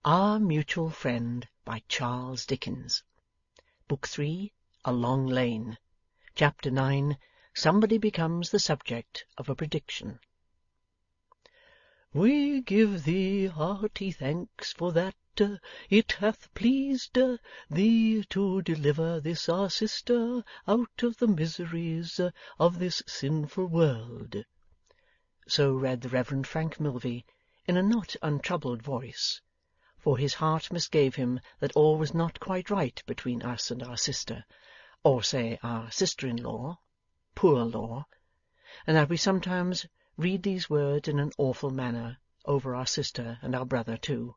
Our Mutual Friend, by Charles Dickens. Book 3, A Long Lane. Chapter 9. Somebody becomes the subject of a prediction. We give thee hearty thanks for that it hath pleased thee to deliver this our sister out of the miseries of this sinful world. So read the Reverend Frank Milvey in a not untroubled voice, for his heart misgave him that all was not quite right between us and our sister, or say our sister-in-law, poor law, and that we sometimes read these words in an awful manner over our sister and our brother too.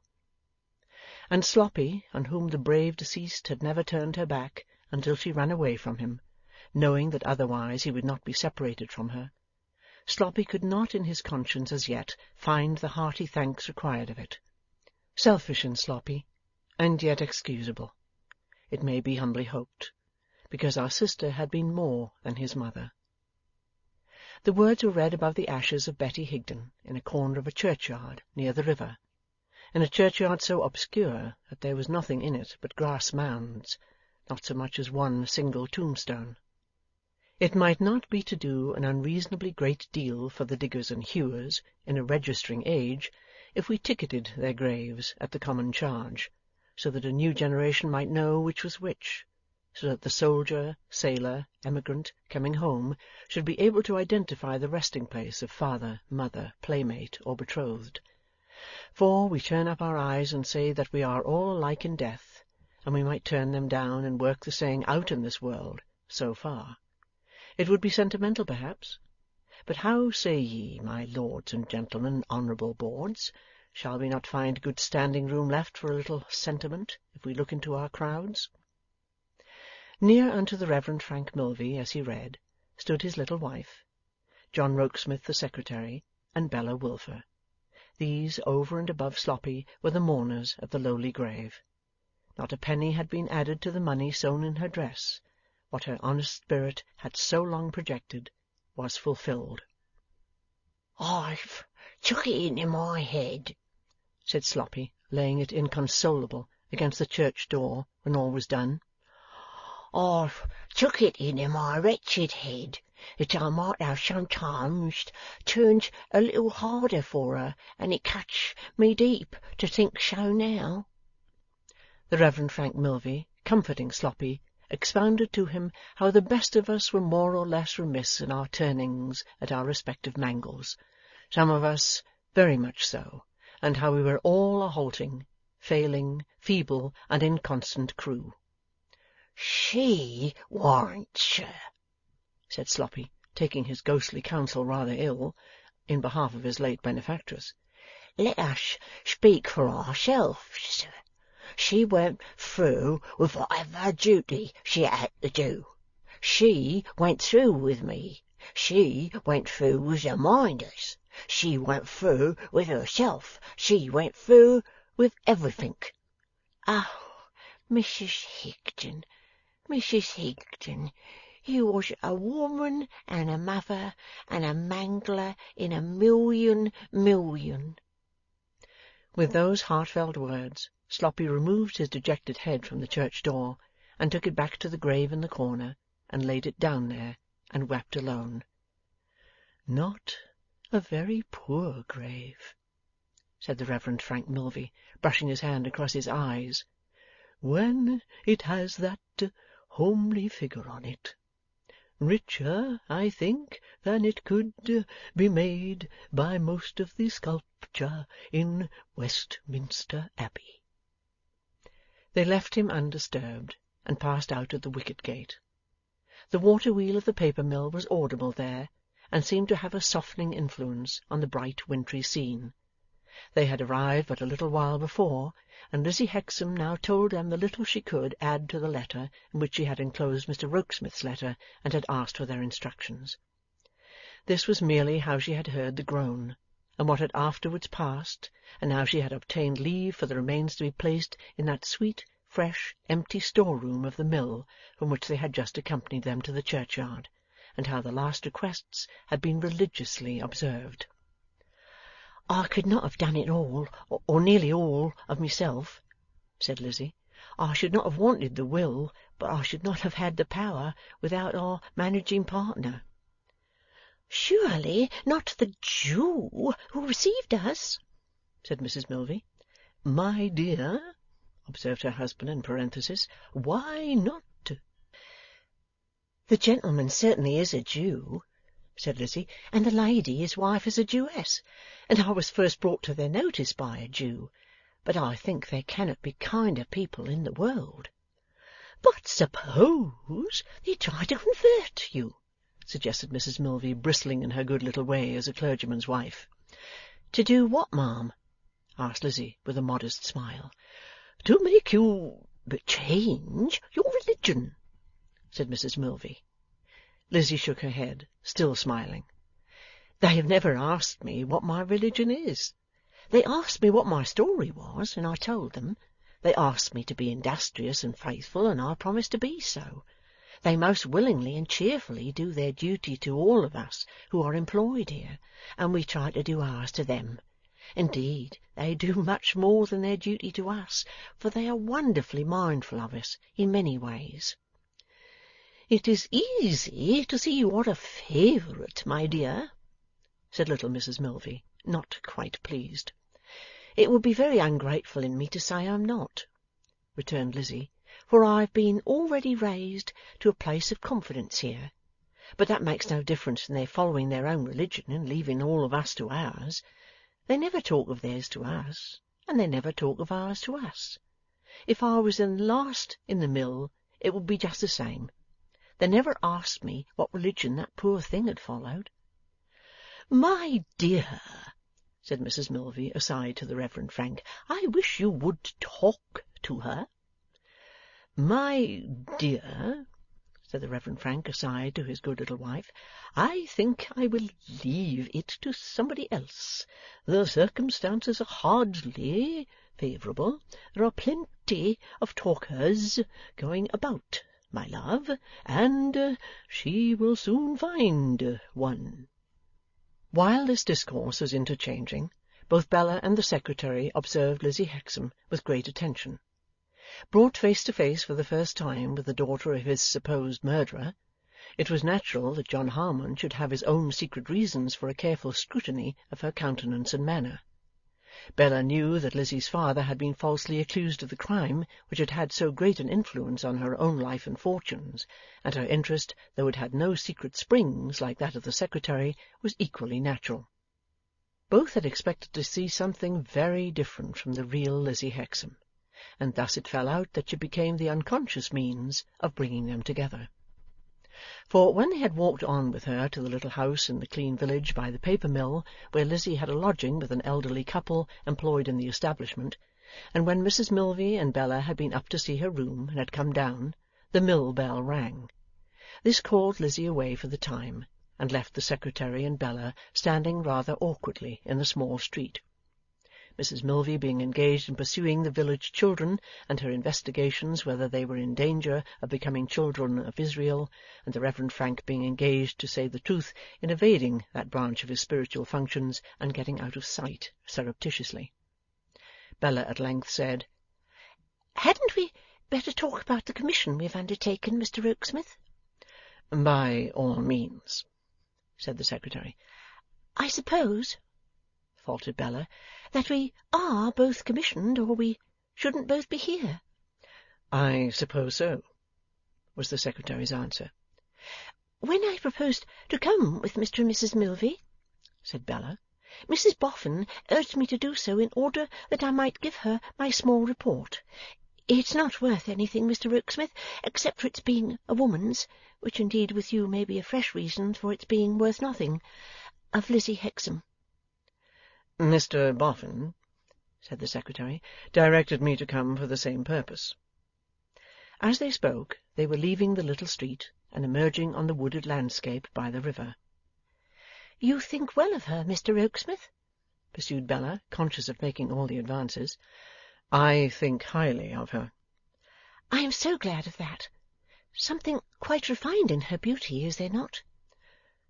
And Sloppy, on whom the brave deceased had never turned her back until she ran away from him, knowing that otherwise he would not be separated from her, Sloppy could not in his conscience as yet find the hearty thanks required of it. Selfish in Sloppy, and yet excusable, it may be humbly hoped, because our sister had been more than his mother. The words were read above the ashes of Betty Higden in a corner of a churchyard near the river, in a churchyard so obscure that there was nothing in it but grass mounds, not so much as one single tombstone. It might not be to do an unreasonably great deal for the diggers and hewers in a registering age if we ticketed their graves at the common charge, so that a new generation might know which was which, so that the soldier, sailor, emigrant, coming home, should be able to identify the resting-place of father, mother, playmate, or betrothed. For, we turn up our eyes and say that we are all alike in death, and we might turn them down and work the saying out in this world, so far. It would be sentimental, perhaps, but how say ye, my lords and gentlemen and honourable boards, shall we not find good standing room left for a little sentiment, if we look into our crowds? Near unto the Reverend Frank Milvey, as he read, stood his little wife, John Rokesmith the secretary, and Bella Wilfer. These, over and above Sloppy, were the mourners at the lowly grave. Not a penny had been added to the money sewn in her dress. What her honest spirit had so long projected was fulfilled. "I've took it into my head," said Sloppy, laying it inconsolable against the church door when all was done, "I've took it into my wretched head that I might have sometimes turned a little harder for her, and it cuts me deep to think so now." The Reverend Frank Milvey, comforting Sloppy, expounded to him how the best of us were more or less remiss in our turnings at our respective mangles, some of us very much so, and how we were all a halting, failing, feeble, and inconstant crew. "She warn't, sir," said Sloppy, taking his ghostly counsel rather ill, in behalf of his late benefactress. "Let us speak for ourselves, sir. She went through with whatever duty she had to do. She went through with me. She went through with the minders. She went through with herself. She went through with everythink. Oh, Mrs. Higden, Mrs. Higden, you was a woman and a mother and a mangler in a million. With those heartfelt words, Sloppy removed his dejected head from the church door, and took it back to the grave in the corner, and laid it down there, and wept alone. "Not a very poor grave," said the Reverend Frank Milvey, brushing his hand across his eyes, "when it has that homely figure on it. Richer, I think, than it could be made by most of the sculpture in Westminster Abbey." They left him undisturbed, and passed out at the wicket-gate. The water-wheel of the paper-mill was audible there, and seemed to have a softening influence on the bright wintry scene. They had arrived but a little while before, and Lizzie Hexam now told them the little she could add to the letter in which she had enclosed Mr Rokesmith's letter, and had asked for their instructions. This was merely how she had heard the groan, and what had afterwards passed, and how she had obtained leave for the remains to be placed in that sweet, fresh, empty store-room of the mill from which they had just accompanied them to the churchyard, and how the last requests had been religiously observed. "I could not have done it all, or nearly all, of myself," said Lizzie. "I should not have wanted the will, but I should not have had the power without our managing partner." "Surely not the Jew who received us?" said Mrs Milvey. "My dear," observed her husband in parenthesis, "why not?" "The gentleman certainly is a Jew," said Lizzie, "and the lady, his wife, is a Jewess, and I was first brought to their notice by a Jew. But I think there cannot be kinder people in the world." "But suppose they try to convert you?" suggested Mrs Milvey, bristling in her good little way as a clergyman's wife. "To do what, ma'am?" asked Lizzie, with a modest smile. "To make you change your religion," said Mrs Milvey. Lizzie shook her head, still smiling. "They have never asked me what my religion is. They asked me what my story was, and I told them. They asked me to be industrious and faithful, and I promised to be so. They most willingly and cheerfully do their duty to all of us who are employed here, and we try to do ours to them. Indeed, they do much more than their duty to us, for they are wonderfully mindful of us in many ways." "It is easy to see you are a favourite, my dear," said little Mrs Milvey, not quite pleased. "It would be very ungrateful in me to say I am not," returned Lizzie, "for I have been already raised to a place of confidence here. But that makes no difference in their following their own religion and leaving all of us to ours. They never talk of theirs to us, and they never talk of ours to us. If I was in last in the mill, it would be just the same. They never asked me what religion that poor thing had followed." "My dear," said Mrs Milvey, aside to the Reverend Frank, "I wish you would talk to her." "My dear," said the Reverend Frank, aside to his good little wife, "I think I will leave it to somebody else. The circumstances are hardly favourable. There are plenty of talkers going about, my love, and she will soon find one." While this discourse was interchanging, both Bella and the Secretary observed Lizzie Hexam with great attention. Brought face to face for the first time with the daughter of his supposed murderer, it was natural that John Harmon should have his own secret reasons for a careful scrutiny of her countenance and manner. Bella knew that Lizzie's father had been falsely accused of the crime which had had so great an influence on her own life and fortunes, and her interest, though it had no secret springs like that of the Secretary, was equally natural. Both had expected to see something very different from the real Lizzie Hexam, and thus it fell out that she became the unconscious means of bringing them together. For, when they had walked on with her to the little house in the clean village by the paper mill, where Lizzie had a lodging with an elderly couple employed in the establishment, and when Mrs Milvey and Bella had been up to see her room and had come down, the mill bell rang. This called Lizzie away for the time, and left the Secretary and Bella standing rather awkwardly in the small street. Mrs Milvey being engaged in pursuing the village children, and her investigations whether they were in danger of becoming children of Israel, and the Reverend Frank being engaged, to say the truth, in evading that branch of his spiritual functions and getting out of sight surreptitiously. Bella at length said, "Hadn't we better talk about the commission we have undertaken, Mr Rokesmith?" "By all means," said the Secretary. "I suppose," faltered Bella, "that we are both commissioned, or we shouldn't both be here?" "I suppose so," was the Secretary's answer. "When I proposed to come with Mr and Mrs Milvey," said Bella, "Mrs Boffin urged me to do so in order that I might give her my small report. It's not worth anything, Mr Rokesmith, except for its being a woman's, which indeed with you may be a fresh reason for its being worth nothing, of Lizzie Hexam." "Mr Boffin," said the Secretary, "directed me to come for the same purpose." As they spoke, they were leaving the little street and emerging on the wooded landscape by the river. "You think well of her, Mr Rokesmith?" pursued Bella, conscious of making all the advances. "I think highly of her." "I am so glad of that. Something quite refined in her beauty, is there not?"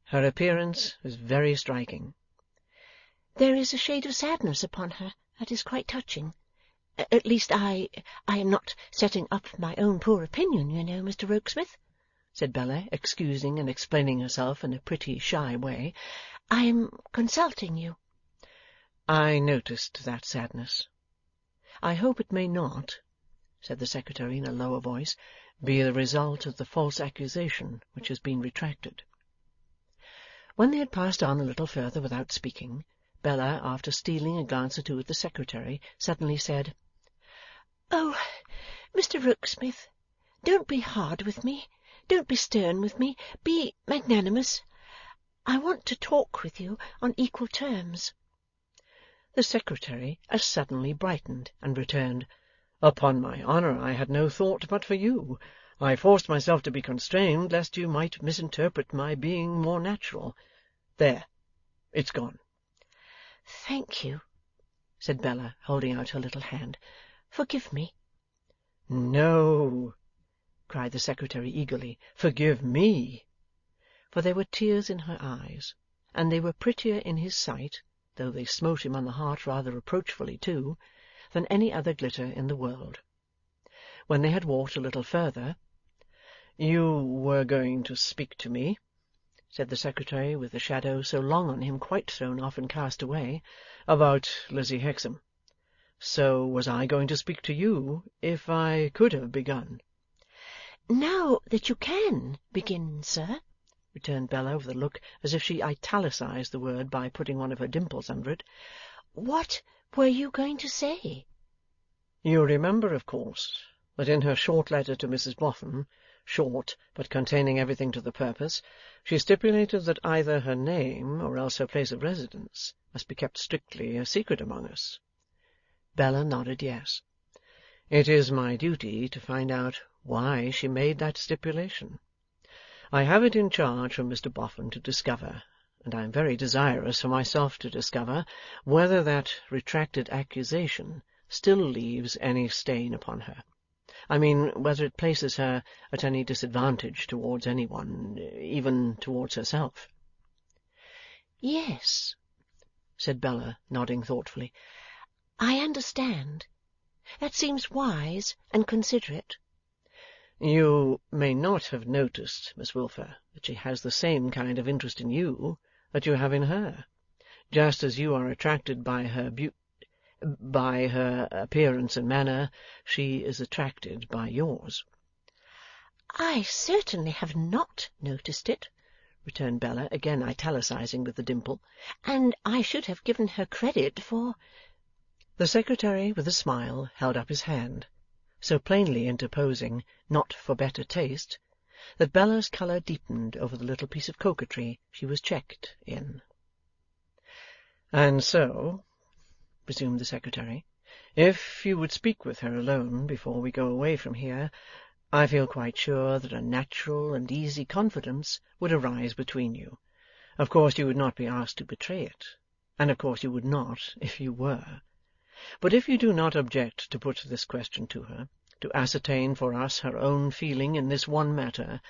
"Her appearance is very striking." There is a shade of sadness upon her that is quite touching. At least I am not setting up my own poor opinion, you know, Mr. Rokesmith," said Bella, excusing and explaining herself in a pretty shy way. "I am consulting you." "I noticed that sadness. I hope it may not," said the Secretary in a lower voice, "be the result of the false accusation which has been retracted." When they had passed on a little further without speaking, Bella, after stealing a glance or two at the Secretary, suddenly said, "Oh, Mr. Rokesmith, don't be hard with me, don't be stern with me, be magnanimous. I want to talk with you on equal terms." The Secretary as suddenly brightened, and returned, "Upon my honour, I had no thought but for you. I forced myself to be constrained, lest you might misinterpret my being more natural. There! It's gone." "Thank you," said Bella, holding out her little hand. "Forgive me." "No," cried the Secretary eagerly, "forgive me." For there were tears in her eyes, and they were prettier in his sight, though they smote him on the heart rather reproachfully too, than any other glitter in the world. When they had walked a little further, "You were going to speak to me," said the Secretary, with the shadow so long on him quite thrown off and cast away, "about Lizzie Hexam. So was I going to speak to you, if I could have begun." "Now that you can begin, sir," returned Bella, with a look as if she italicized the word by putting one of her dimples under it, "what were you going to say?" "You remember, of course, that in her short letter to Mrs Boffin, short, but containing everything to the purpose, she stipulated that either her name, or else her place of residence, must be kept strictly a secret among us?" Bella nodded yes. "It is my duty to find out why she made that stipulation. I have it in charge from Mr Boffin to discover, and I am very desirous for myself to discover, whether that retracted accusation still leaves any stain upon her. I mean, whether it places her at any disadvantage towards any one, even towards herself." "Yes," said Bella, nodding thoughtfully, "I understand. That seems wise and considerate." "You may not have noticed, Miss Wilfer, that she has the same kind of interest in you that you have in her, just as you are attracted by her by her appearance and manner, she is attracted by yours." "I certainly have not noticed it," returned Bella, again italicizing with the dimple, "and I should have given her credit for—" The Secretary, with a smile, held up his hand, so plainly interposing "not for better taste," that Bella's colour deepened over the little piece of coquetry she was checked in. "And so," resumed the Secretary, "if you would speak with her alone before we go away from here, I feel quite sure that a natural and easy confidence would arise between you. Of course you would not be asked to betray it, and of course you would not if you were. But if you do not object to put this question to her, to ascertain for us her own feeling in this one matter,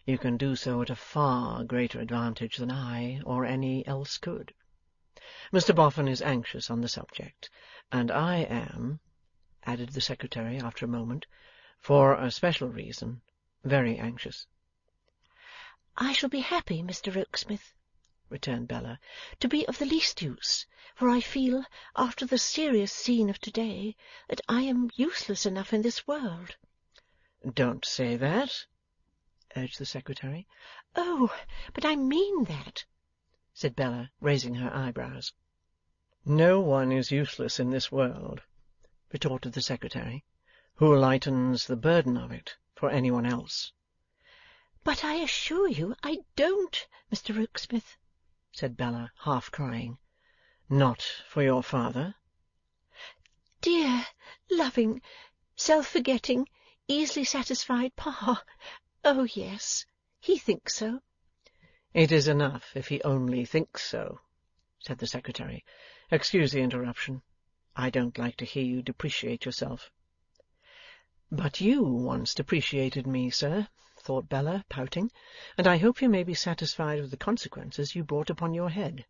you can do so at a far greater advantage than I or any else could. Mr Boffin is anxious on the subject, and I am," added the Secretary after a moment, "for a special reason, very anxious." "I shall be happy, Mr. Rokesmith," returned Bella, "to be of the least use, for I feel, after the serious scene of to-day, that I am useless enough in this world." "Don't say that," urged the Secretary. "Oh, but I mean that," said Bella, raising her eyebrows. "No one is useless in this world," retorted the Secretary, "who lightens the burden of it for any one else." "But I assure you I don't, Mr. Rokesmith," said Bella, half crying. "Not for your father?" "Dear, loving, self-forgetting, easily satisfied Pa! Oh, yes, he thinks so." "It is enough if he only thinks so," said the Secretary. "Excuse the interruption. I don't like to hear you depreciate yourself." "But you once depreciated me, sir," thought Bella, pouting, "and I hope you may be satisfied with the consequences you brought upon your head.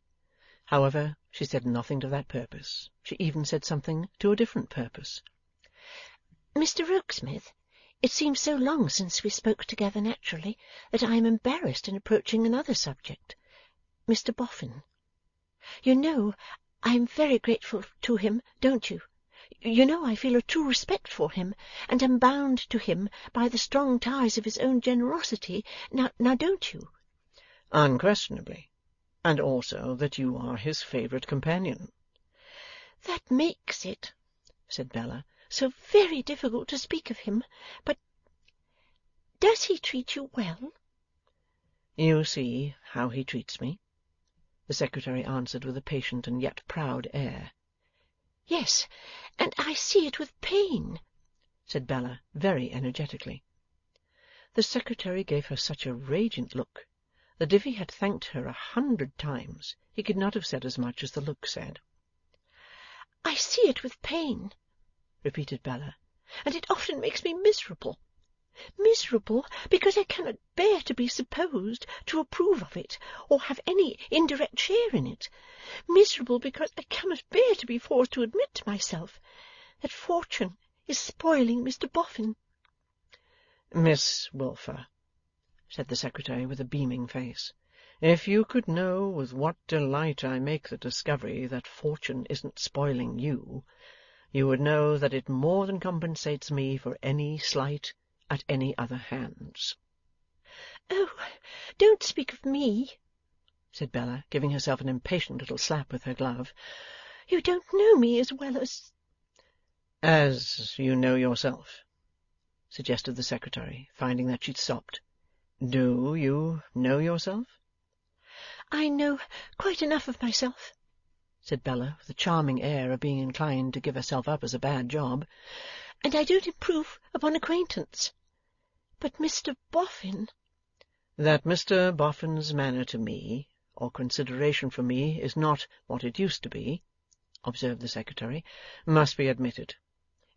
However, she said nothing to that purpose. She even said something to a different purpose. "Mr. Rokesmith, it seems so long since we spoke together naturally that I am embarrassed in approaching another subject. Mr. Boffin. You know I am very grateful to him, don't you? You know I feel a true respect for him, and am bound to him by the strong ties of his own generosity. Now don't you?" "Unquestionably. And also that you are his favourite companion." "That makes it," said Bella, "so very difficult to speak of him. But does he treat you well?" "You see how he treats me," the secretary answered with a patient and yet proud air. "Yes, and I see it with pain," said Bella, very energetically. The secretary gave her such a radiant look that if he had thanked her 100 times, he could not have said as much as the look said. "I see it with pain," repeated Bella, "and it often makes me miserable. Miserable because I cannot bear to be supposed to approve of it, or have any indirect share in it. Miserable because I cannot bear to be forced to admit to myself that fortune is spoiling Mr. Boffin." "Miss Wilfer," said the secretary with a beaming face, "if you could know with what delight I make the discovery that fortune isn't spoiling you, you would know that it more than compensates me for any slight at any other hands." "Oh, don't speak of me," said Bella, giving herself an impatient little slap with her glove. "You don't know me as well as—" "As you know yourself," suggested the secretary, finding that she'd stopped. "Do you know yourself?" "I know quite enough of myself," said Bella, with a charming air of being inclined to give herself up as a bad job, "and I don't improve upon acquaintance. But Mr. Boffin—" "That Mr. Boffin's manner to me, or consideration for me, is not what it used to be," observed the secretary, "must be admitted.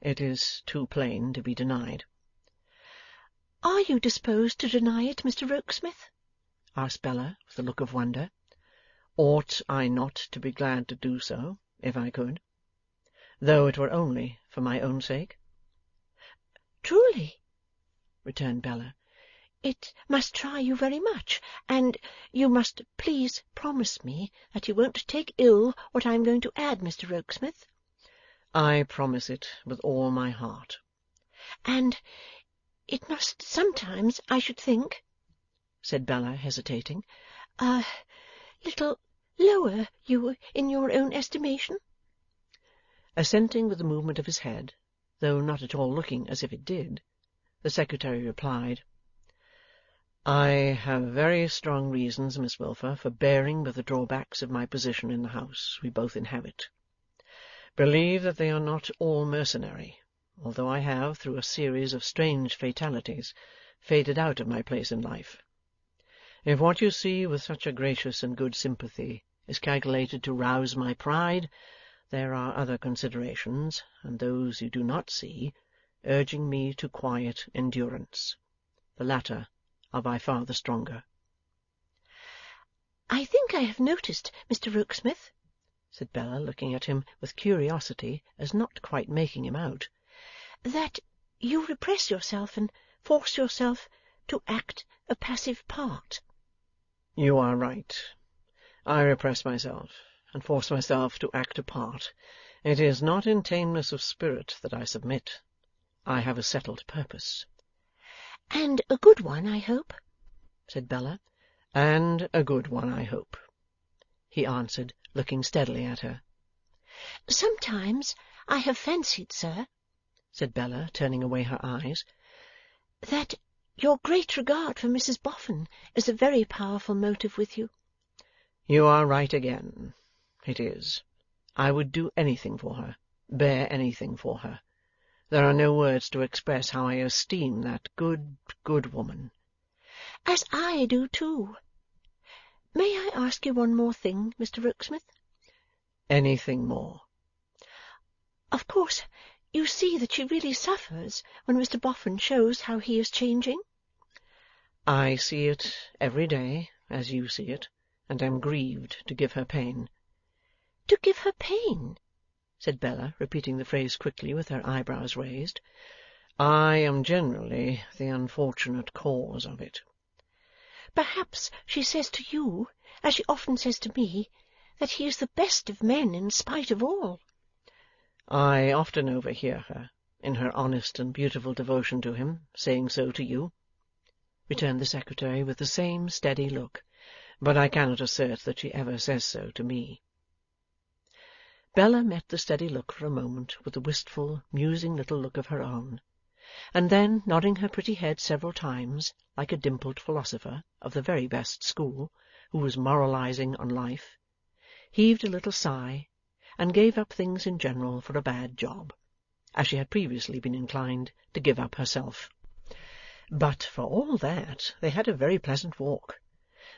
It is too plain to be denied." "Are you disposed to deny it, Mr. Rokesmith?" asked Bella, with a look of wonder. "Ought I not to be glad to do so, if I could? Though it were only for my own sake?" "Truly," returned Bella, "it must try you very much, and you must please promise me that you won't take ill what I am going to add, Mr. Rokesmith." "I promise it with all my heart." "And it must sometimes, I should think," said Bella, hesitating, "a little lower you in your own estimation?" Assenting with a movement of his head, though not at all looking as if it did, the secretary replied, "I have very strong reasons, Miss Wilfer, for bearing with the drawbacks of my position in the house we both inhabit. Believe that they are not all mercenary, although I have, through a series of strange fatalities, faded out of my place in life. If what you see with such a gracious and good sympathy is calculated to rouse my pride, there are other considerations, and those you do not see, urging me to quiet endurance. The latter are by far the stronger." "I think I have noticed, Mr. Rokesmith," said Bella, looking at him with curiosity as not quite making him out, "that you repress yourself and force yourself to act a passive part." "You are right. I repress myself, and force myself to act a part. It is not in tameness of spirit that I submit. I have a settled purpose." "And a good one, I hope?" said Bella. "And a good one, I hope," he answered, looking steadily at her. "Sometimes I have fancied, sir," said Bella, turning away her eyes, "that your great regard for Mrs. Boffin is a very powerful motive with you." "You are right again. It is. I would do anything for her, bear anything for her. There are no words to express how I esteem that good, good woman." "As I do too. May I ask you one more thing, Mr. Rokesmith?" "Anything more?" "Of course you see that she really suffers when Mr. Boffin shows how he is changing?" "I see it every day, as you see it, and am grieved to give her pain. To give her pain, said Bella, repeating the phrase quickly, with her eyebrows raised. I am generally the unfortunate cause of it. Perhaps she says to you, as she often says to me, that he is the best of men in spite of all. I often overhear her, in her honest and beautiful devotion to him, saying so to you, returned the secretary with the same steady look, but I cannot assert that she ever says so to me. Bella met the steady look for a moment with a wistful, musing little look of her own, and then, nodding her pretty head several times, like a dimpled philosopher of the very best school, who was moralizing on life, heaved a little sigh, and gave up things in general for a bad job, as she had previously been inclined to give up herself. But for all that, they had a very pleasant walk.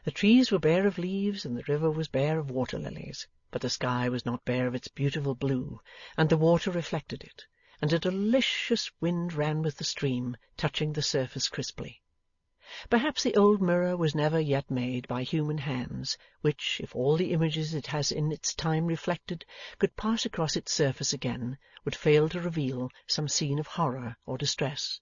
The trees were bare of leaves, and the river was bare of water-lilies, but the sky was not bare of its beautiful blue, and the water reflected it, and a delicious wind ran with the stream, touching the surface crisply. Perhaps the old mirror was never yet made by human hands, which, if all the images it has in its time reflected could pass across its surface again, would fail to reveal some scene of horror or distress.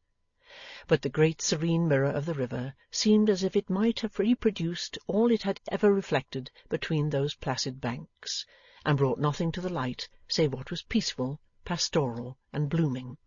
But the great serene mirror of the river seemed as if it might have reproduced all it had ever reflected between those placid banks, and brought nothing to the light save what was peaceful, pastoral, and blooming.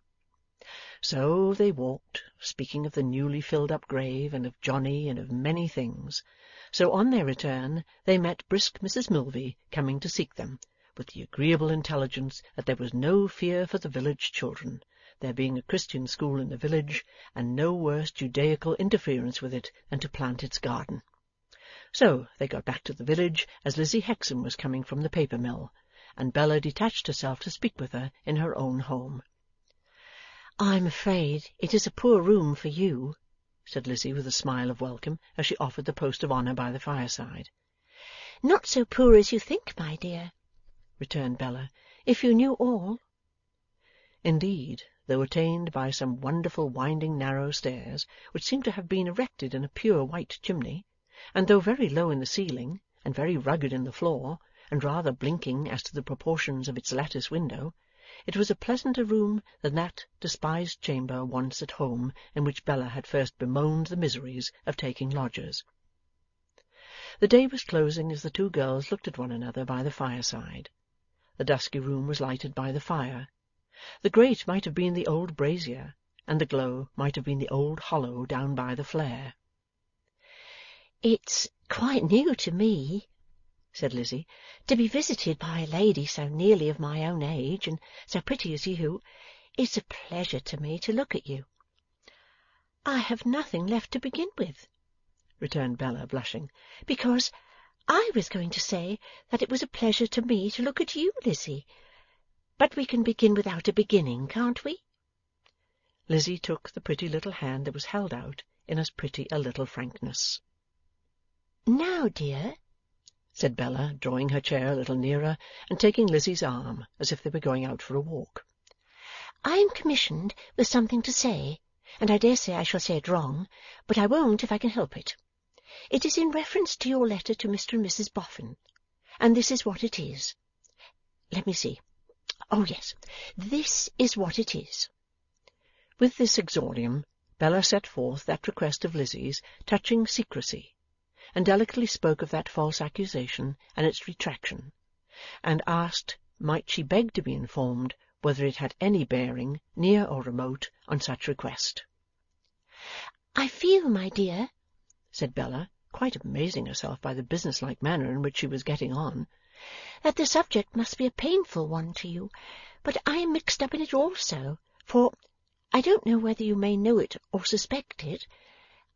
So they walked, speaking of the newly filled-up grave, and of Johnny, and of many things. So on their return they met brisk Mrs. Milvey coming to seek them, with the agreeable intelligence that there was no fear for the village children, there being a Christian school in the village, and no worse Judaical interference with it than to plant its garden. So they got back to the village as Lizzie Hexam was coming from the paper mill, and Bella detached herself to speak with her in her own home. "I am afraid it is a poor room for you," said Lizzie with a smile of welcome, as she offered the post of honour by the fireside. "Not so poor as you think, my dear," returned Bella, "if you knew all." Indeed, though attained by some wonderful winding narrow stairs, which seemed to have been erected in a pure white chimney, and though very low in the ceiling, and very rugged in the floor, and rather blinking as to the proportions of its lattice window, it was a pleasanter room than that despised chamber once at home in which Bella had first bemoaned the miseries of taking lodgers. The day was closing as the two girls looked at one another by the fireside. The dusky room was lighted by the fire. The grate might have been the old brazier, and the glow might have been the old hollow down by the flare. "It's quite new to me," said Lizzie, "to be visited by a lady so nearly of my own age, and so pretty as you. It's a pleasure to me to look at you." "I have nothing left to begin with," returned Bella, blushing, "because I was going to say that it was a pleasure to me to look at you, Lizzie. But we can begin without a beginning, can't we?" Lizzie took the pretty little hand that was held out in as pretty a little frankness. "Now, dear," said Bella, drawing her chair a little nearer, and taking Lizzie's arm, as if they were going out for a walk, "I am commissioned with something to say, and I dare say I shall say it wrong, but I won't if I can help it. It is in reference to your letter to Mr. and Mrs. Boffin, and this is what it is. Let me see. Oh, yes, this is what it is." With this exordium, Bella set forth that request of Lizzie's touching secrecy, and delicately spoke of that false accusation and its retraction, and asked might she beg to be informed whether it had any bearing, near or remote, on such request. "I feel, my dear," said Bella, quite amazing herself by the business-like manner in which she was getting on, "that the subject must be a painful one to you, but I am mixed up in it also, for, I don't know whether you may know it or suspect it,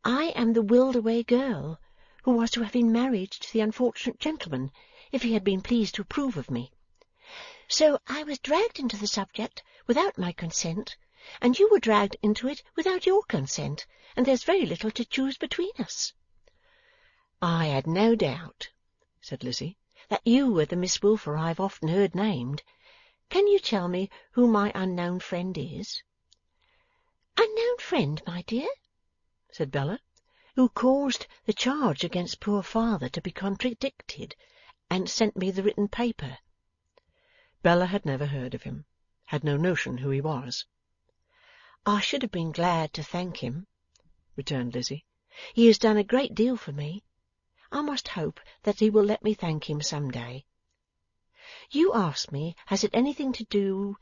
I am the willed-away girl who was to have been married to the unfortunate gentleman, if he had been pleased to approve of me. So I was dragged into the subject without my consent, and you were dragged into it without your consent, and there's very little to choose between us." "I had no doubt," said Lizzie, "that you were the Miss Wilfer I have often heard named. Can you tell me who my unknown friend is?" "Unknown friend, my dear?" said Bella. "Who caused the charge against poor father to be contradicted, and sent me the written paper?" Bella had never heard of him, had no notion who he was. "I should have been glad to thank him," returned Lizzie. "He has done a great deal for me. I must hope that he will let me thank him some day. You asked me, has it anything to do,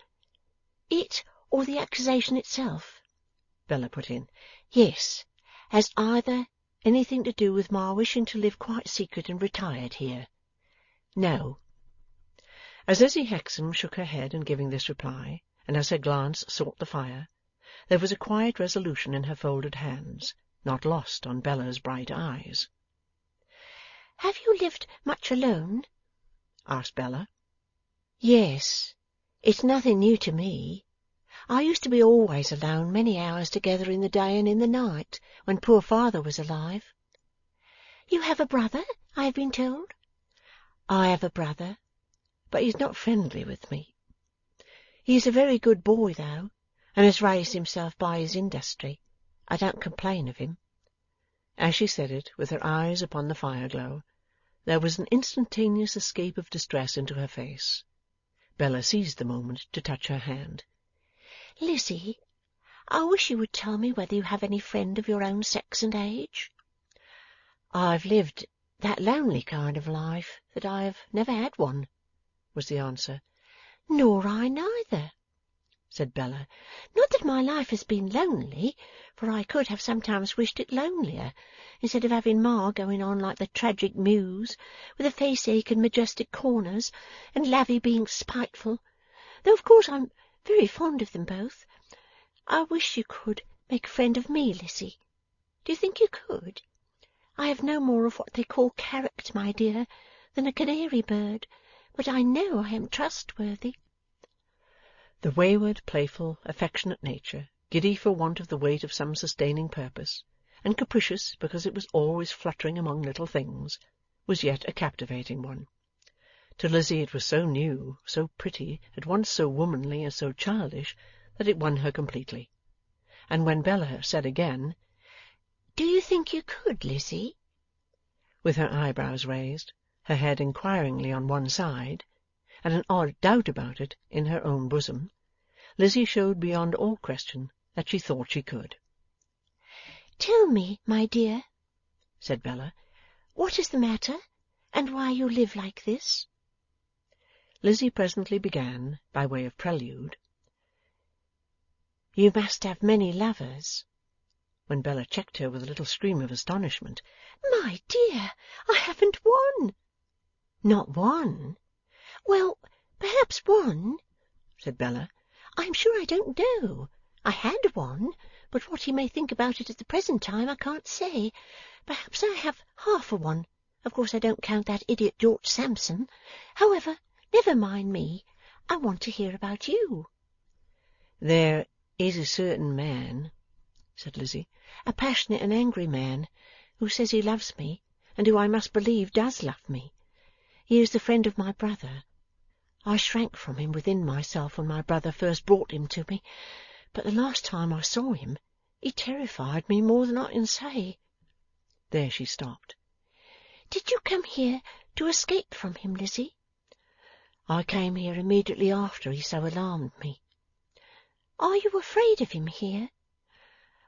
it or the accusation itself?" Bella put in. "Yes. Has either anything to do with my wishing to live quite secret and retired here?" "No." As Lizzie Hexam shook her head in giving this reply, and as her glance sought the fire, there was a quiet resolution in her folded hands, not lost on Bella's bright eyes. "Have you lived much alone?" asked Bella. "Yes. It's nothing new to me. I used to be always alone many hours together in the day and in the night, when poor father was alive." "You have a brother, I have been told?" "I have a brother, but he is not friendly with me. He is a very good boy, though, and has raised himself by his industry. I don't complain of him." As she said it, with her eyes upon the fire-glow, there was an instantaneous escape of distress into her face. Bella seized the moment to touch her hand. "Lizzie, I wish you would tell me whether you have any friend of your own sex and age." "I've lived that lonely kind of life that I have never had one," was the answer. "Nor I neither," said Bella. "Not that my life has been lonely, for I could have sometimes wished it lonelier, instead of having Ma going on like the tragic muse, with a face-ache and majestic corners, and Lavvy being spiteful, though of course I'm very fond of them both. I wish you could make a friend of me, Lizzie. Do you think you could? I have no more of what they call character, my dear, than a canary bird, but I know I am trustworthy." The wayward, playful, affectionate nature, giddy for want of the weight of some sustaining purpose, and capricious because it was always fluttering among little things, was yet a captivating one. To Lizzie it was so new, so pretty, at once so womanly and so childish, that it won her completely. And when Bella said again, "Do you think you could, Lizzie?" with her eyebrows raised, her head inquiringly on one side, and an odd doubt about it in her own bosom, Lizzie showed beyond all question that she thought she could. "Tell me, my dear," said Bella, "what is the matter, and why you live like this?" Lizzie presently began, by way of prelude, "You must have many lovers," when Bella checked her with a little scream of astonishment. "My dear, I haven't one." "Not one?" "Well, perhaps one," said Bella. "I am sure I don't know. I had one, but what he may think about it at the present time I can't say. Perhaps I have half a one. Of course I don't count that idiot George Sampson. However, never mind me. I want to hear about you." "There is a certain man," said Lizzie, "a passionate and angry man, who says he loves me, and who I must believe does love me. He is the friend of my brother. I shrank from him within myself when my brother first brought him to me, but the last time I saw him he terrified me more than I can say." There she stopped. "Did you come here to escape from him, Lizzie?" "I came here immediately after he so alarmed me." "Are you afraid of him here?"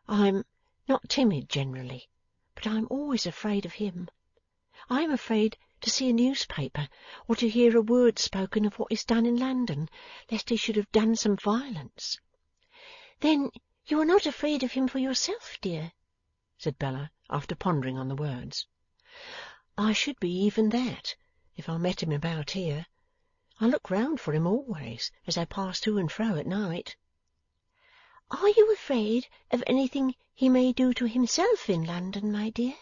"I'm not timid generally, but I am always afraid of him. I am afraid to see a newspaper, or to hear a word spoken of what is done in London, lest he should have done some violence." "Then you are not afraid of him for yourself, dear?" said Bella, after pondering on the words. "I should be even that, if I met him about here. I look round for him always, as I pass to and fro at night." "Are you afraid of anything he may do to himself in London, my dear?"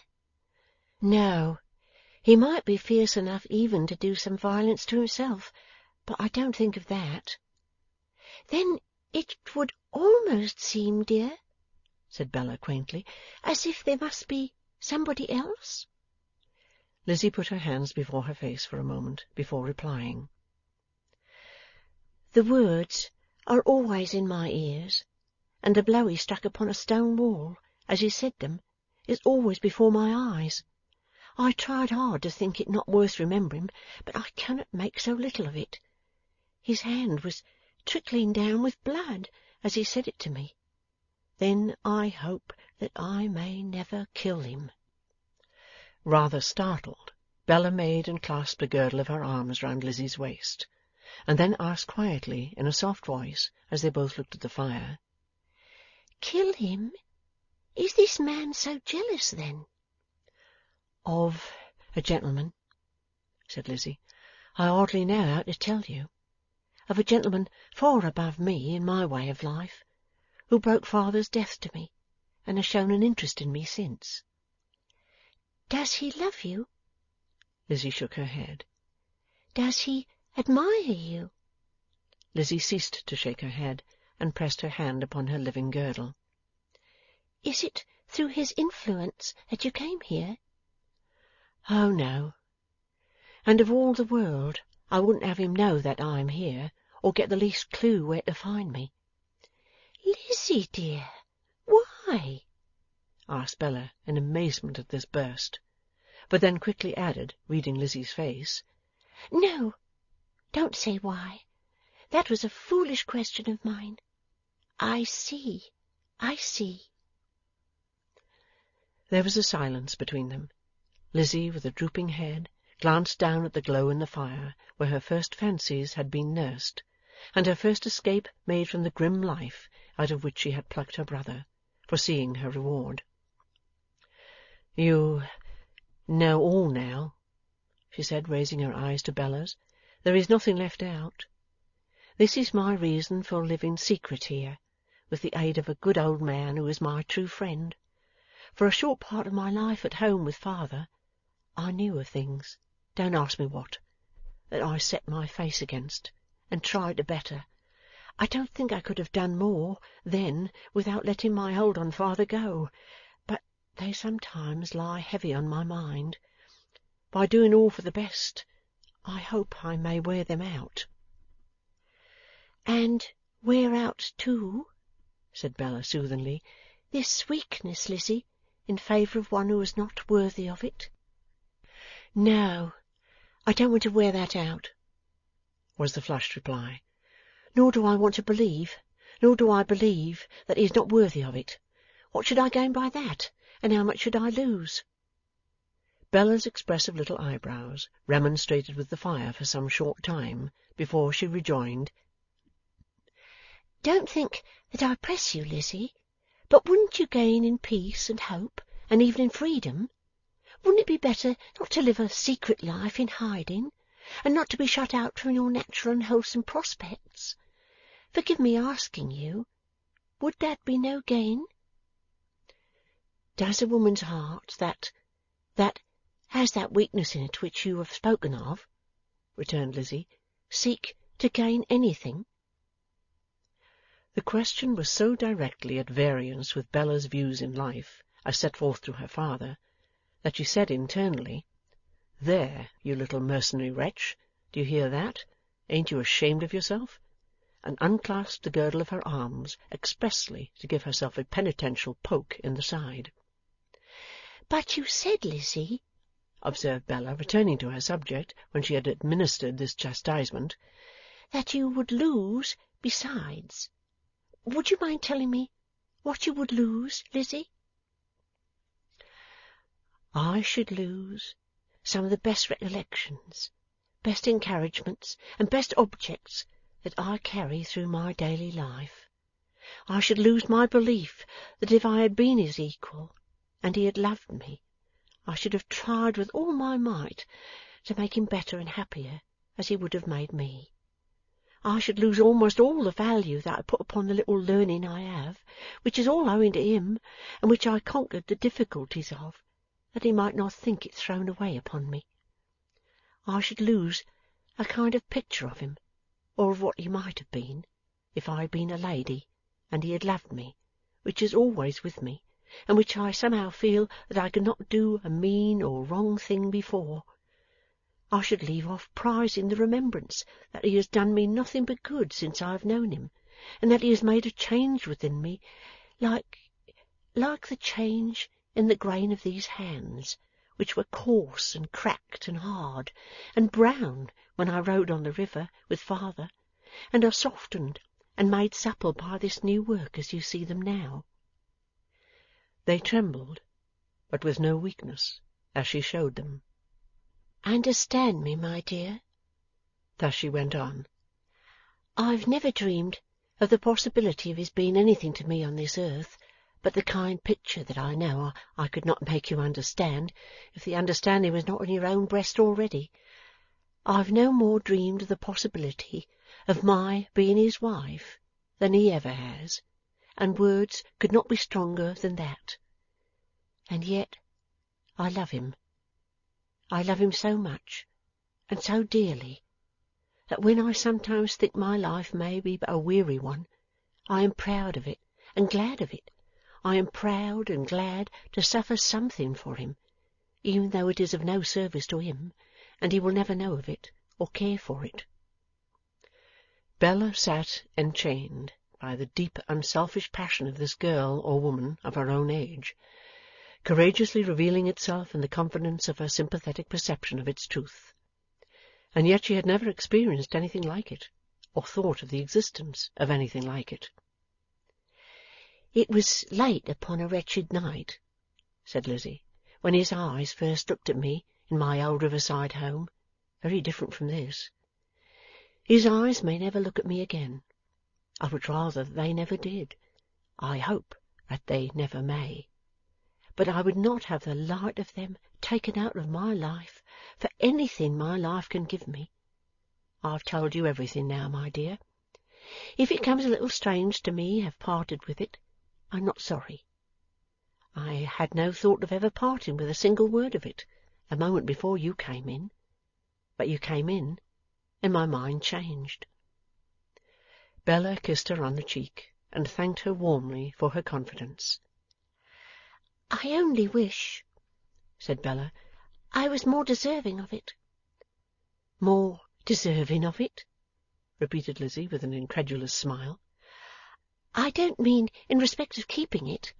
"No. He might be fierce enough even to do some violence to himself, but I don't think of that." "Then it would almost seem, dear," said Bella quaintly, "as if there must be somebody else?" Lizzie put her hands before her face for a moment before replying. "The words are always in my ears, and the blow he struck upon a stone wall, as he said them, is always before my eyes. I tried hard to think it not worth remembering, but I cannot make so little of it. his hand was trickling down with blood as he said it to me. Then I hope that I may never kill him." Rather startled, Bella made and clasped a girdle of her arms round Lizzie's waist, and then asked quietly, in a soft voice, as they both looked at the fire, "Kill him? Is this man so jealous, then?" "Of a gentleman," said Lizzie, "I hardly know how to tell you. Of a gentleman far above me in my way of life, who broke father's death to me, and has shown an interest in me since." "Does he love you?" Lizzie shook her head. "Does he admire you?" Lizzie ceased to shake her head, and pressed her hand upon her living girdle. "Is it through his influence that you came here?" "Oh, no. And of all the world I wouldn't have him know that I am here, or get the least clue where to find me." "Lizzie, dear, why?" asked Bella, in amazement at this burst, but then quickly added, reading Lizzie's face, "No, don't say why. That was a foolish question of mine. I see, I see." There was a silence between them. Lizzie, with a drooping head, glanced down at the glow in the fire where her first fancies had been nursed, and her first escape made from the grim life out of which she had plucked her brother, foreseeing her reward. "You know all now," she said, raising her eyes to Bella's. "There is nothing left out. This is my reason for living secret here, with the aid of a good old man who is my true friend. For a short part of my life at home with father, I knew of things, don't ask me what, that I set my face against, and tried to better. I don't think I could have done more then without letting my hold on father go, but they sometimes lie heavy on my mind. By doing all for the best, I hope I may wear them out." "And wear out, too," said Bella soothingly, "this weakness, Lizzie, in favour of one who is not worthy of it?" "No, I don't want to wear that out," was the flushed reply. "Nor do I want to believe, nor do I believe that he is not worthy of it. What should I gain by that, and how much should I lose?" Bella's expressive little eyebrows remonstrated with the fire for some short time before she rejoined, "Don't think that I press you, Lizzie, but wouldn't you gain in peace and hope, and even in freedom? Wouldn't it be better not to live a secret life in hiding, and not to be shut out from your natural and wholesome prospects? Forgive me asking you, would that be no gain?" "Does a woman's heart that has that weakness in it which you have spoken of," returned Lizzie, "seek to gain anything?" The question was so directly at variance with Bella's views in life, as set forth to her father, that she said internally, "There, you little mercenary wretch, do you hear that? Ain't you ashamed of yourself?" and unclasped the girdle of her arms expressly to give herself a penitential poke in the side. "But you said, Lizzie," observed Bella, returning to her subject when she had administered this chastisement, "that you would lose besides. Would you mind telling me what you would lose, Lizzie?" "I should lose some of the best recollections, best encouragements, and best objects that I carry through my daily life. I should lose my belief that if I had been his equal, and he had loved me, I should have tried with all my might to make him better and happier as he would have made me. I should lose almost all the value that I put upon the little learning I have, which is all owing to him, and which I conquered the difficulties of, that he might not think it thrown away upon me. I should lose a kind of picture of him, or of what he might have been, if I had been a lady, and he had loved me, which is always with me, and which I somehow feel that I could not do a mean or wrong thing before. I should leave off prizing the remembrance that he has done me nothing but good since I have known him, and that he has made a change within me, like the change in the grain of these hands, which were coarse and cracked and hard and brown when I rode on the river with father, and are softened and made supple by this new work as you see them now. They trembled, but with no weakness, as she showed them. Understand me, my dear, thus she went on. I've never dreamed of the possibility of his being anything to me on this earth but the kind picture that I know I could not make you understand, if the understanding was not in your own breast already. I've no more dreamed of the possibility of my being his wife than he ever has, and words could not be stronger than that. And yet I love him. I love him so much, and so dearly, that when I sometimes think my life may be but a weary one, I am proud of it and glad of it. I am proud and glad to suffer something for him, even though it is of no service to him, and he will never know of it or care for it. Bella sat enchained by the deep unselfish passion of this girl or woman of her own age, courageously revealing itself in the confidence of her sympathetic perception of its truth. And yet she had never experienced anything like it, or thought of the existence of anything like it. It was late upon a wretched night, said Lizzie, when his eyes first looked at me in my old riverside home, very different from this. His eyes may never look at me again. I would rather that they never did. I hope that they never may. But I would not have the light of them taken out of my life for anything my life can give me. I've told you everything now, my dear. If it comes a little strange to me have parted with it, I'm not sorry. I had no thought of ever parting with a single word of it a moment before you came in. But you came in, and my mind changed. Bella kissed her on the cheek, and thanked her warmly for her confidence. I only wish, said Bella, I was more deserving of it. More deserving of it? Repeated Lizzie with an incredulous smile. I don't mean in respect of keeping it,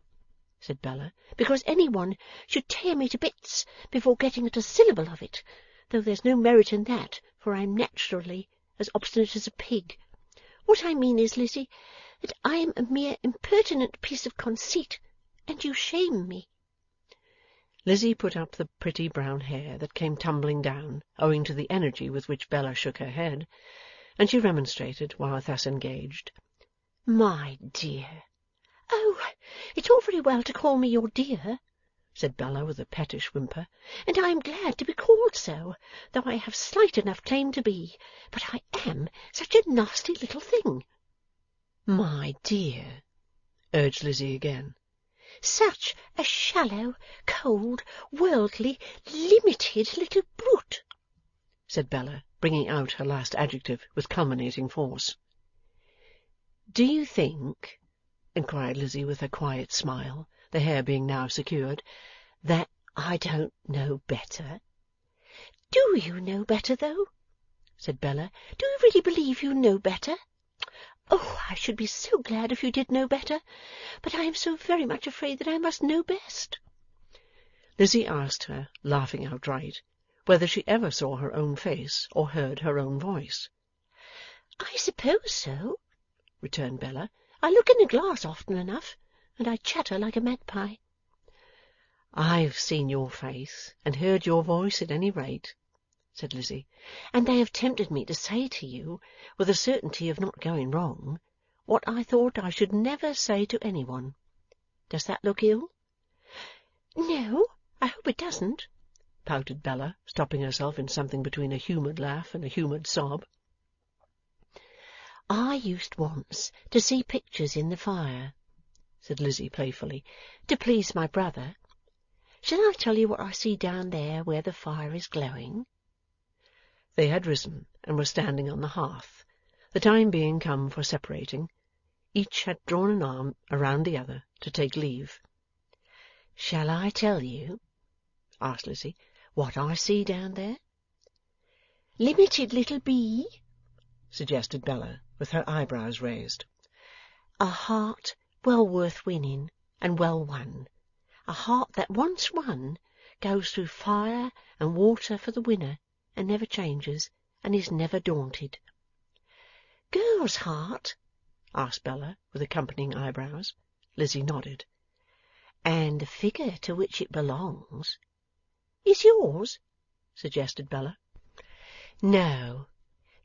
said Bella, because any one should tear me to bits before getting at a syllable of it, though there's no merit in that, for I am naturally as obstinate as a pig. What I mean is, Lizzie, that I am a mere impertinent piece of conceit, and you shame me. Lizzie put up the pretty brown hair that came tumbling down, owing to the energy with which Bella shook her head, and she remonstrated while thus engaged. My dear. Oh, it's all very well to call me your dear, said Bella with a pettish whimper, and I am glad to be called so, though I have slight enough claim to be, but I am such a nasty little thing. My dear, urged Lizzie again. Such a shallow, cold, worldly, limited little brute, said Bella, bringing out her last adjective with culminating force. Do you think, inquired Lizzie with her quiet smile, the hair being now secured, that I don't know better? Do you know better, though? said Bella. Do you really believe you know better? Oh, I should be so glad if you did know better, but I am so very much afraid that I must know best. Lizzie asked her, laughing outright, whether she ever saw her own face or heard her own voice. I suppose so, returned Bella. I look in a glass often enough, and I chatter like a magpie. I've seen your face and heard your voice at any rate, said Lizzie, and they have tempted me to say to you, with a certainty of not going wrong, what I thought I should never say to any one. Does that look ill? No, I hope it doesn't, pouted Bella, stopping herself in something between a humoured laugh and a humoured sob. I used once to see pictures in the fire, said Lizzie playfully, to please my brother. Shall I tell you what I see down there where the fire is glowing? They had risen and were standing on the hearth, the time being come for separating. Each had drawn an arm around the other to take leave. Shall I tell you, asked Lizzie, what I see down there? Limited little bee, suggested Bella, with her eyebrows raised. A heart well worth winning and well won. A heart that once won goes through fire and water for the winner, and never changes, and is never daunted. girl's heart?" asked Bella, with accompanying eyebrows. Lizzie nodded. "And the figure to which it belongs is yours?" suggested Bella. "No,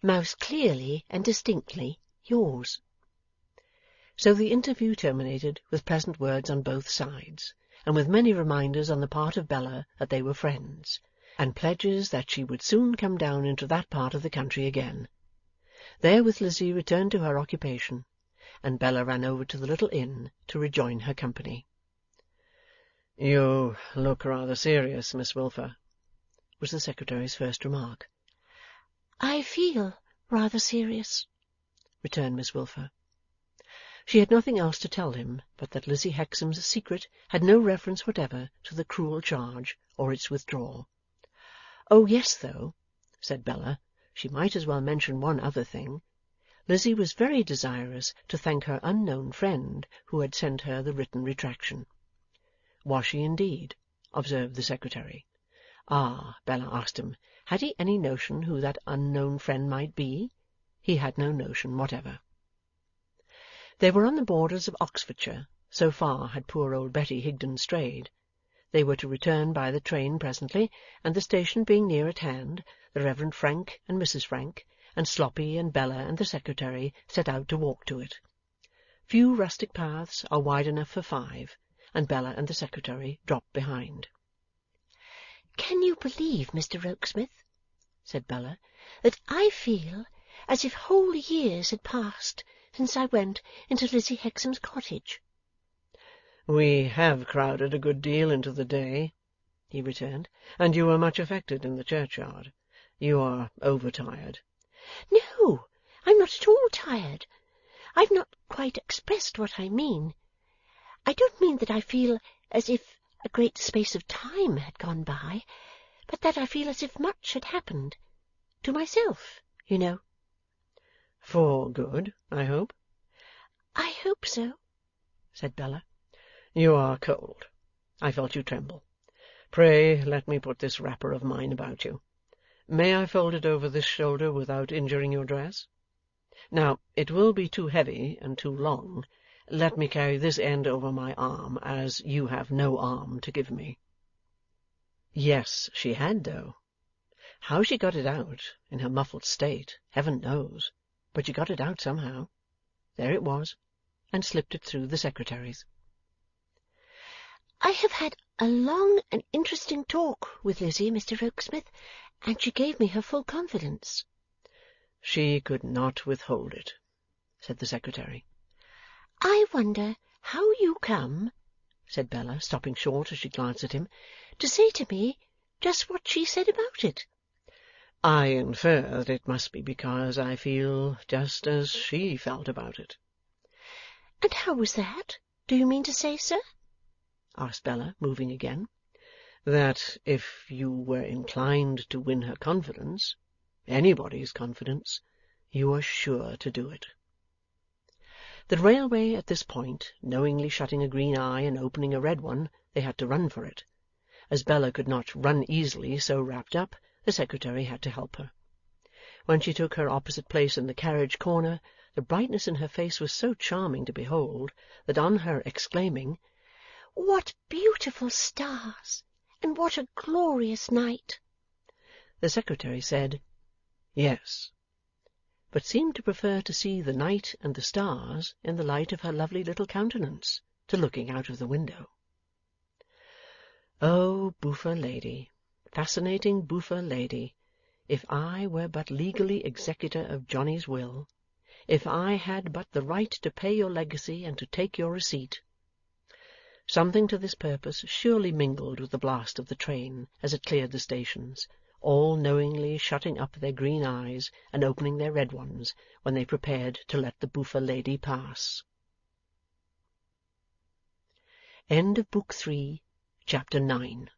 most clearly and distinctly yours." So the interview terminated with pleasant words on both sides, and with many reminders on the part of Bella that they were friends, and pledges that she would soon come down into that part of the country again. Therewith Lizzie returned to her occupation, and Bella ran over to the little inn to rejoin her company. "You look rather serious, Miss Wilfer," was the secretary's first remark. "I feel rather serious," returned Miss Wilfer. She had nothing else to tell him but that Lizzie Hexam's secret had no reference whatever to the cruel charge or its withdrawal. Oh yes, though, said Bella, she might as well mention one other thing. Lizzie was very desirous to thank her unknown friend who had sent her the written retraction. Was she indeed? Observed the secretary. Ah, Bella asked him, had he any notion who that unknown friend might be? He had no notion whatever. They were on the borders of Oxfordshire, so far had poor old Betty Higden strayed. They were to return by the train presently, and the station being near at hand, the Reverend Frank and Mrs. Frank, and Sloppy and Bella and the secretary set out to walk to it. Few rustic paths are wide enough for five, and Bella and the secretary dropped behind. "Can you believe, Mr. Rokesmith," said Bella, "that I feel as if whole years had passed since I went into Lizzie Hexam's cottage?" "We have crowded a good deal into the day," he returned, "and you were much affected in the churchyard. You are overtired." "No, I'm not at all tired. I've not quite expressed what I mean. I don't mean that I feel as if a great space of time had gone by, but that I feel as if much had happened. To myself, you know." "For good, I hope?" "I hope so," said Bella. "You are cold. I felt you tremble. Pray let me put this wrapper of mine about you. May I fold it over this shoulder without injuring your dress? Now, it will be too heavy and too long. Let me carry this end over my arm, as you have no arm to give me." Yes, she had, though. How she got it out, in her muffled state, heaven knows, but she got it out somehow. There it was, and slipped it through the secretary's. "I have had a long and interesting talk with Lizzie, Mr. Rokesmith, and she gave me her full confidence." "She could not withhold it," said the secretary. "I wonder how you come," said Bella, stopping short as she glanced at him, "to say to me just what she said about it." "I infer that it must be because I feel just as she felt about it." "And how was that? Do you mean to say, sir?" asked Bella, moving again. "That if you were inclined to win her confidence, anybody's confidence, you were sure to do it." The railway at this point knowingly shutting a green eye and opening a red one, they had to run for it. As Bella could not run easily so wrapped up, the secretary had to help her. When she took her opposite place in the carriage corner, the brightness in her face was so charming to behold that on her exclaiming, "What beautiful stars, and what a glorious night!" the secretary said, "Yes," but seemed to prefer to see the night and the stars in the light of her lovely little countenance, to looking out of the window. Oh, Boofer lady, fascinating Boofer lady, if I were but legally executor of Johnny's will, if I had but the right to pay your legacy and to take your receipt. Something to this purpose surely mingled with the blast of the train as it cleared the stations, all knowingly shutting up their green eyes and opening their red ones when they prepared to let the Boofer lady pass. End of Book 3, Chapter 9.